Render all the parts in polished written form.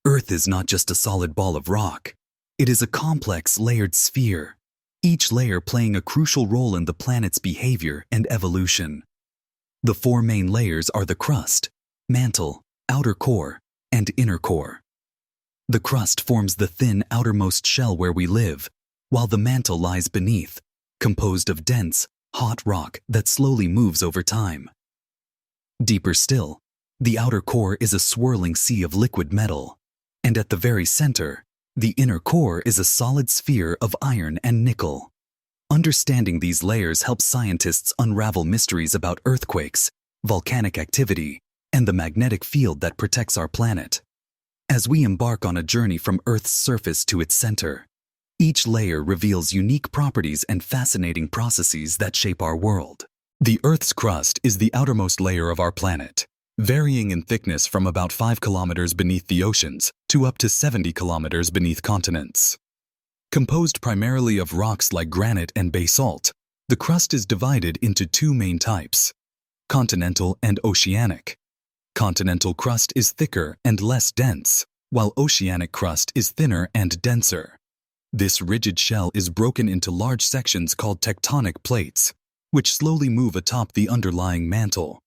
Earth is not just a solid ball of rock. It is a complex, layered sphere, each layer playing a crucial role in the planet's behavior and evolution. The four main layers are the crust, mantle, outer core, and inner core. The crust forms the thin outermost shell where we live, while the mantle lies beneath, composed of dense, hot rock that slowly moves over time. Deeper still, the outer core is a swirling sea of liquid metal, and at the very center, the inner core is a solid sphere of iron and nickel. Understanding these layers helps scientists unravel mysteries about earthquakes, volcanic activity, and the magnetic field that protects our planet. As we embark on a journey from Earth's surface to its center, each layer reveals unique properties and fascinating processes that shape our world. The Earth's crust is the outermost layer of our planet, varying in thickness from about 5 kilometers beneath the oceans to up to 70 kilometers beneath continents. Composed primarily of rocks like granite and basalt, the crust is divided into two main types: continental and oceanic. Continental crust is thicker and less dense, while oceanic crust is thinner and denser. This rigid shell is broken into large sections called tectonic plates, which slowly move atop the underlying mantle.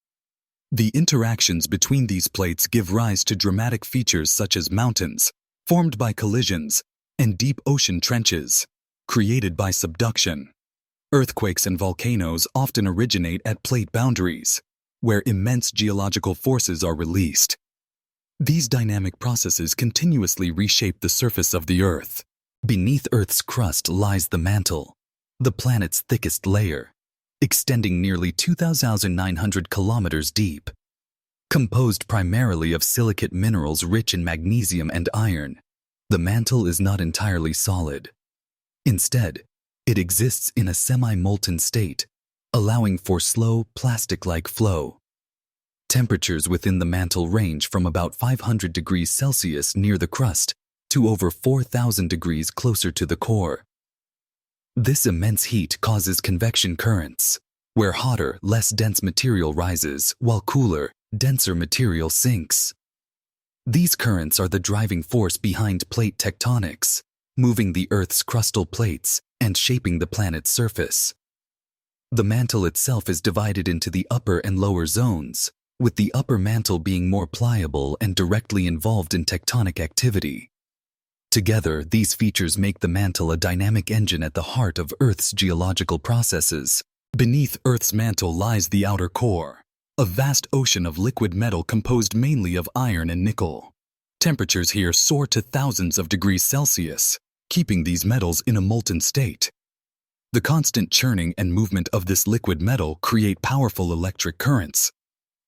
The interactions between these plates give rise to dramatic features such as mountains, formed by collisions, and deep ocean trenches, created by subduction. Earthquakes and volcanoes often originate at plate boundaries, where immense geological forces are released. These dynamic processes continuously reshape the surface of the Earth. Beneath Earth's crust lies the mantle, the planet's thickest layer, extending nearly 2,900 kilometers deep. Composed primarily of silicate minerals rich in magnesium and iron, the mantle is not entirely solid. Instead, it exists in a semi-molten state, allowing for slow, plastic-like flow. Temperatures within the mantle range from about 500 degrees Celsius near the crust to over 4,000 degrees closer to the core. This immense heat causes convection currents, where hotter, less dense material rises while cooler, denser material sinks. These currents are the driving force behind plate tectonics, moving the Earth's crustal plates and shaping the planet's surface. The mantle itself is divided into the upper and lower zones, with the upper mantle being more pliable and directly involved in tectonic activity. Together, these features make the mantle a dynamic engine at the heart of Earth's geological processes. Beneath Earth's mantle lies the outer core, a vast ocean of liquid metal composed mainly of iron and nickel. Temperatures here soar to thousands of degrees Celsius, keeping these metals in a molten state. The constant churning and movement of this liquid metal create powerful electric currents.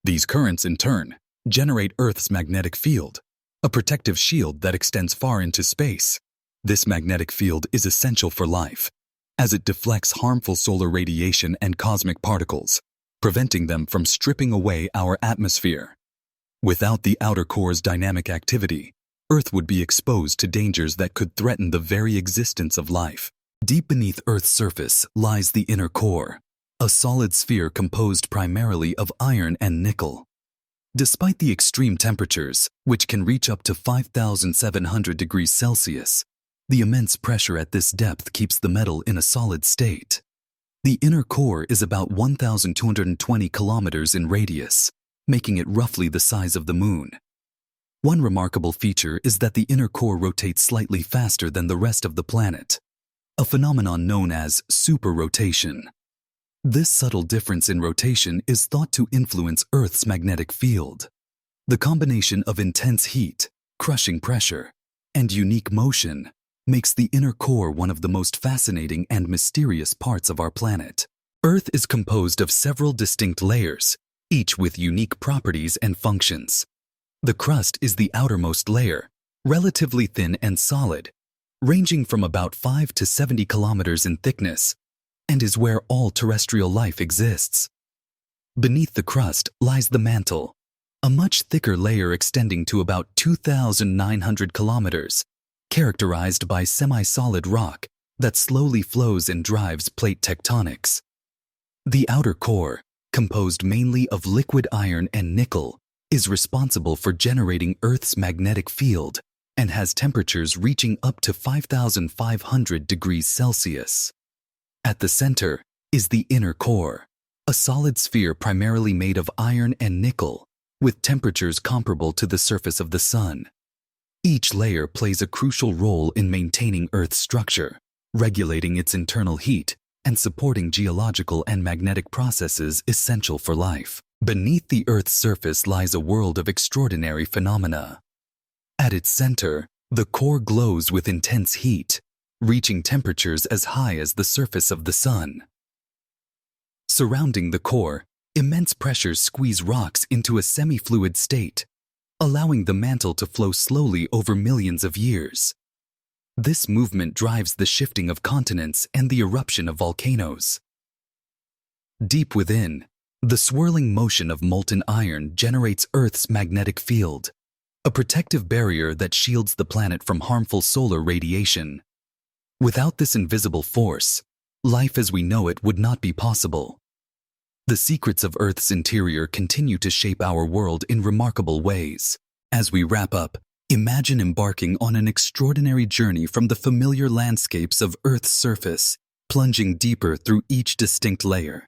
These currents, in turn, generate Earth's magnetic field, a protective shield that extends far into space. This magnetic field is essential for life, as it deflects harmful solar radiation and cosmic particles, preventing them from stripping away our atmosphere. Without the outer core's dynamic activity, Earth would be exposed to dangers that could threaten the very existence of life. Deep beneath Earth's surface lies the inner core, a solid sphere composed primarily of iron and nickel. Despite the extreme temperatures, which can reach up to 5,700 degrees Celsius, the immense pressure at this depth keeps the metal in a solid state. The inner core is about 1,220 kilometers in radius, making it roughly the size of the moon. One remarkable feature is that the inner core rotates slightly faster than the rest of the planet, a phenomenon known as superrotation. This subtle difference in rotation is thought to influence Earth's magnetic field. The combination of intense heat, crushing pressure, and unique motion makes the inner core one of the most fascinating and mysterious parts of our planet. Earth is composed of several distinct layers, each with unique properties and functions. The crust is the outermost layer, relatively thin and solid, ranging from about 5 to 70 kilometers in thickness, and is where all terrestrial life exists. Beneath the crust lies the mantle, a much thicker layer extending to about 2,900 kilometers, characterized by semi-solid rock that slowly flows and drives plate tectonics. The outer core, composed mainly of liquid iron and nickel, is responsible for generating Earth's magnetic field and has temperatures reaching up to 5,500 degrees Celsius. At the center is the inner core, a solid sphere primarily made of iron and nickel, with temperatures comparable to the surface of the Sun. Each layer plays a crucial role in maintaining Earth's structure, regulating its internal heat, and supporting geological and magnetic processes essential for life. Beneath the Earth's surface lies a world of extraordinary phenomena. At its center, the core glows with intense heat, reaching temperatures as high as the surface of the Sun. Surrounding the core, immense pressures squeeze rocks into a semi-fluid state, allowing the mantle to flow slowly over millions of years. This movement drives the shifting of continents and the eruption of volcanoes. Deep within, the swirling motion of molten iron generates Earth's magnetic field, a protective barrier that shields the planet from harmful solar radiation. Without this invisible force, life as we know it would not be possible. The secrets of Earth's interior continue to shape our world in remarkable ways. As we wrap up, imagine embarking on an extraordinary journey from the familiar landscapes of Earth's surface, plunging deeper through each distinct layer.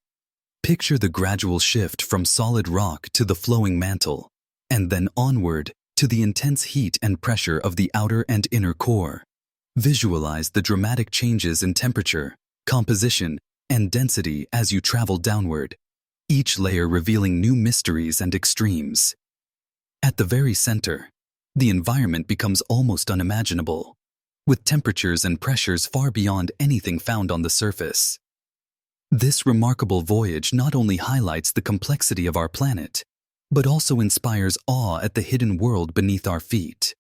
Picture the gradual shift from solid rock to the flowing mantle, and then onward to the intense heat and pressure of the outer and inner core. Visualize the dramatic changes in temperature, composition, and density as you travel downward, each layer revealing new mysteries and extremes. At the very center, the environment becomes almost unimaginable, with temperatures and pressures far beyond anything found on the surface. This remarkable voyage not only highlights the complexity of our planet, but also inspires awe at the hidden world beneath our feet.